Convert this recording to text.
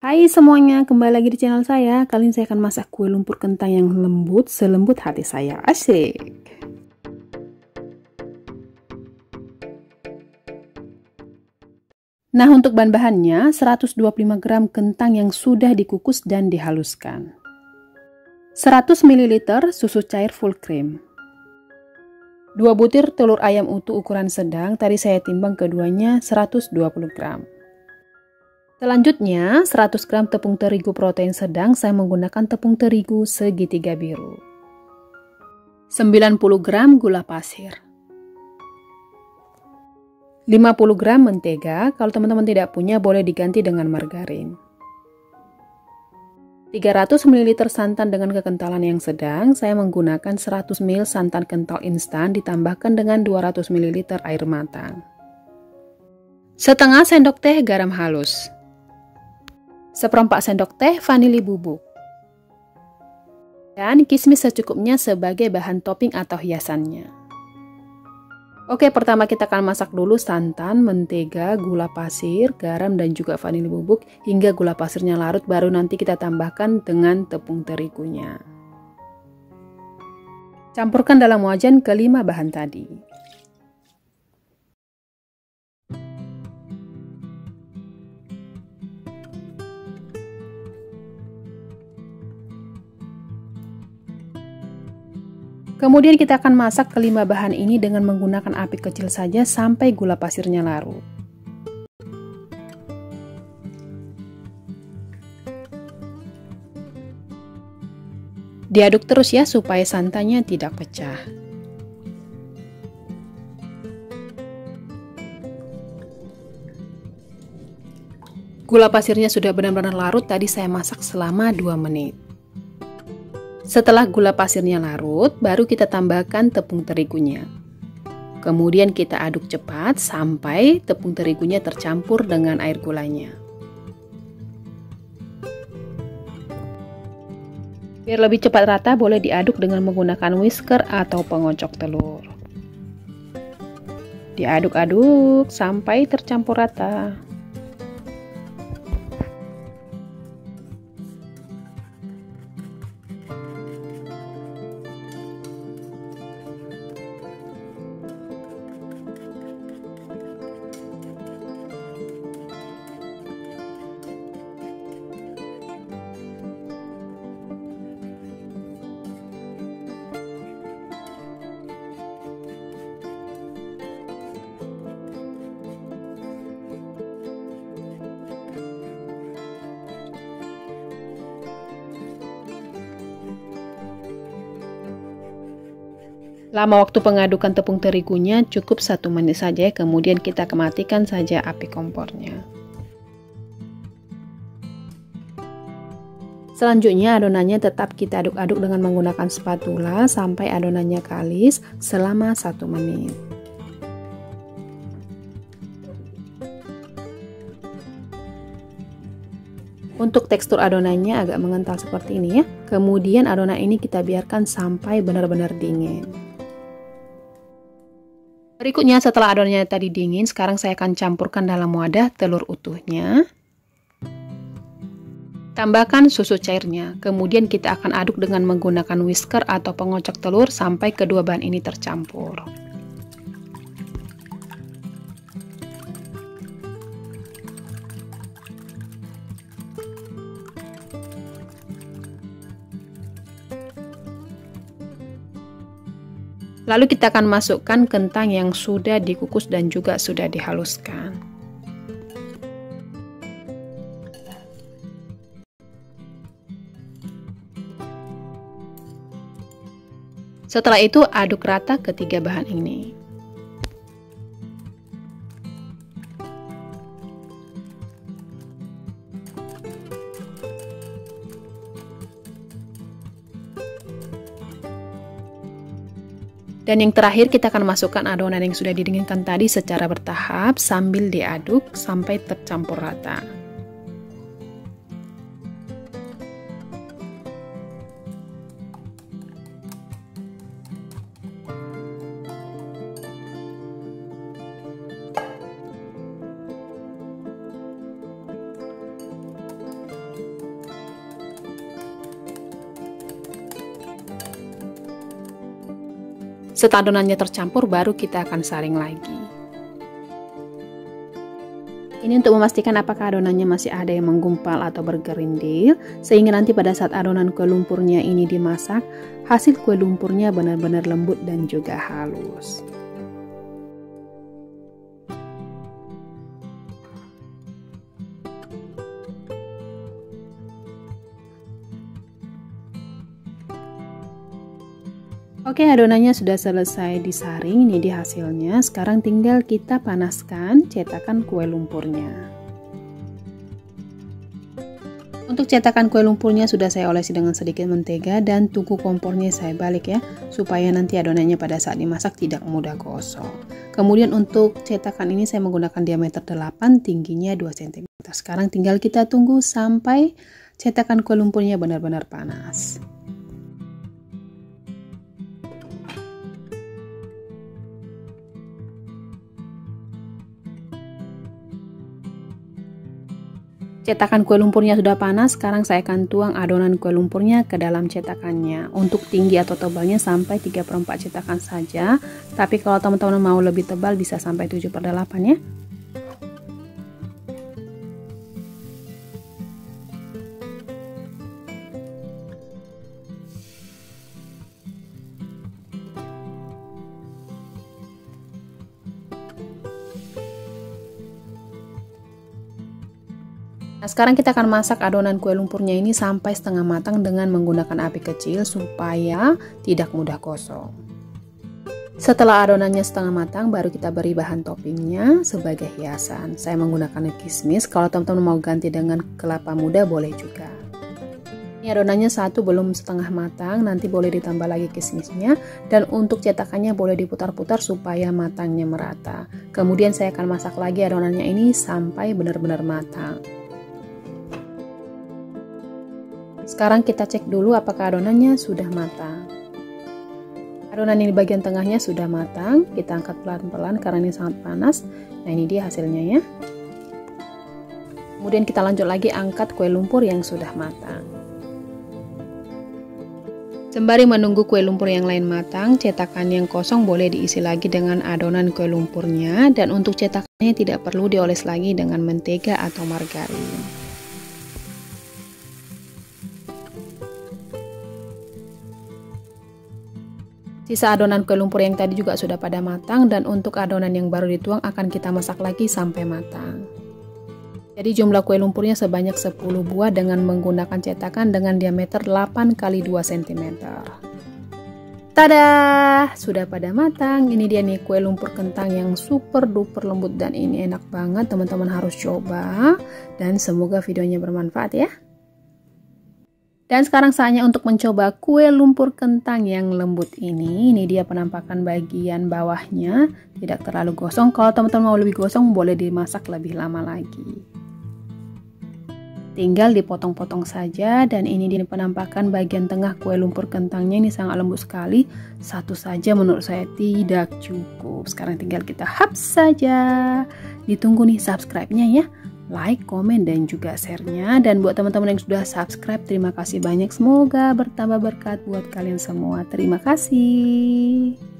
Hai semuanya, kembali lagi di channel saya. Kali ini saya akan masak kue lumpur kentang yang lembut, selembut hati saya. Asik! Nah, untuk bahan-bahannya, 125 gram kentang yang sudah dikukus dan dihaluskan. 100 ml susu cair full cream. 2 butir telur ayam utuh ukuran sedang, tadi saya timbang keduanya 120 gram. Selanjutnya, 100 gram tepung terigu protein sedang, saya menggunakan tepung terigu segitiga biru. 90 gram gula pasir. 50 gram mentega, kalau teman-teman tidak punya boleh diganti dengan margarin. 300 ml santan dengan kekentalan yang sedang, saya menggunakan 100 ml santan kental instan ditambahkan dengan 200 ml air matang. Setengah sendok teh garam halus. Seperempat sendok teh vanili bubuk. Dan kismis secukupnya sebagai bahan topping atau hiasannya. Oke, pertama kita akan masak dulu santan, mentega, gula pasir, garam, dan juga vanili bubuk hingga gula pasirnya larut, baru nanti kita tambahkan dengan tepung terigunya. Campurkan dalam wajan kelima bahan tadi. Kemudian kita akan masak kelima bahan ini dengan menggunakan api kecil saja sampai gula pasirnya larut. Diaduk terus ya supaya santannya tidak pecah. Gula pasirnya sudah benar-benar larut, tadi saya masak selama 2 menit. Setelah gula pasirnya larut, baru kita tambahkan tepung terigunya. Kemudian kita aduk cepat sampai tepung terigunya tercampur dengan air gulanya. Biar lebih cepat rata, boleh diaduk dengan menggunakan whisker atau pengocok telur. Diaduk-aduk sampai tercampur rata. Lama waktu pengadukan tepung terigunya cukup 1 menit saja, kemudian kita matikan saja api kompornya. Selanjutnya adonannya tetap kita aduk-aduk dengan menggunakan spatula sampai adonannya kalis selama 1 menit. Untuk tekstur adonannya agak mengental seperti ini ya. Kemudian adonan ini kita biarkan sampai benar-benar dingin. Berikutnya setelah adonannya tadi dingin, sekarang saya akan campurkan dalam wadah telur utuhnya. Tambahkan susu cairnya, kemudian kita akan aduk dengan menggunakan whisker atau pengocok telur sampai kedua bahan ini tercampur. Lalu kita akan masukkan kentang yang sudah dikukus dan juga sudah dihaluskan. Setelah itu aduk rata ketiga bahan ini. Dan yang terakhir kita akan masukkan adonan yang sudah didinginkan tadi secara bertahap sambil diaduk sampai tercampur rata. Setelah adonannya tercampur, baru kita akan saring lagi. Ini untuk memastikan apakah adonannya masih ada yang menggumpal atau bergerindil, sehingga nanti pada saat adonan kue lumpurnya ini dimasak, hasil kue lumpurnya benar-benar lembut dan juga halus. Oke, adonannya sudah selesai disaring, ini dia hasilnya. Sekarang tinggal kita panaskan cetakan kue lumpurnya. Untuk cetakan kue lumpurnya sudah saya olesi dengan sedikit mentega dan tungku kompornya saya balik ya, supaya nanti adonannya pada saat dimasak tidak mudah gosong. Kemudian untuk cetakan ini saya menggunakan diameter 8, tingginya 2 cm. Sekarang tinggal kita tunggu sampai cetakan kue lumpurnya benar-benar panas. Cetakan kue lumpurnya sudah panas, sekarang saya akan tuang adonan kue lumpurnya ke dalam cetakannya. Untuk tinggi atau tebalnya sampai 3/4 cetakan saja, tapi kalau teman-teman mau lebih tebal bisa sampai 7/8 ya. Nah, sekarang kita akan masak adonan kue lumpurnya ini sampai setengah matang dengan menggunakan api kecil supaya tidak mudah gosong. Setelah adonannya setengah matang, baru kita beri bahan toppingnya sebagai hiasan. Saya menggunakan kismis, kalau teman-teman mau ganti dengan kelapa muda boleh juga. Ini adonannya satu belum setengah matang, nanti boleh ditambah lagi kismisnya. Dan untuk cetakannya boleh diputar-putar supaya matangnya merata. Kemudian saya akan masak lagi adonannya ini sampai benar-benar matang. Sekarang kita cek dulu apakah adonannya sudah matang. Adonan ini bagian tengahnya sudah matang, kita angkat pelan-pelan karena ini sangat panas. Nah, ini dia hasilnya ya. Kemudian kita lanjut lagi angkat kue lumpur yang sudah matang. Sembari menunggu kue lumpur yang lain matang, cetakan yang kosong boleh diisi lagi dengan adonan kue lumpurnya, dan untuk cetakannya tidak perlu dioles lagi dengan mentega atau margarin. Sisa adonan kue lumpur yang tadi juga sudah pada matang, dan untuk adonan yang baru dituang akan kita masak lagi sampai matang. Jadi jumlah kue lumpurnya sebanyak 10 buah dengan menggunakan cetakan dengan diameter 8 x 2 cm. Tada! Sudah pada matang. Ini dia nih kue lumpur kentang yang super duper lembut dan ini enak banget. Teman-teman harus coba dan semoga videonya bermanfaat ya. Dan sekarang saatnya untuk mencoba kue lumpur kentang yang lembut ini. Ini dia penampakan bagian bawahnya, tidak terlalu gosong. Kalau teman-teman mau lebih gosong boleh dimasak lebih lama lagi. Tinggal dipotong-potong saja, dan ini dia penampakan bagian tengah kue lumpur kentangnya, ini sangat lembut sekali. Satu saja menurut saya tidak cukup. Sekarang tinggal kita hap saja. Ditunggu nih subscribe-nya ya. Like, komen, dan juga share-nya. Dan buat teman-teman yang sudah subscribe, terima kasih banyak. Semoga bertambah berkat buat kalian semua. Terima kasih.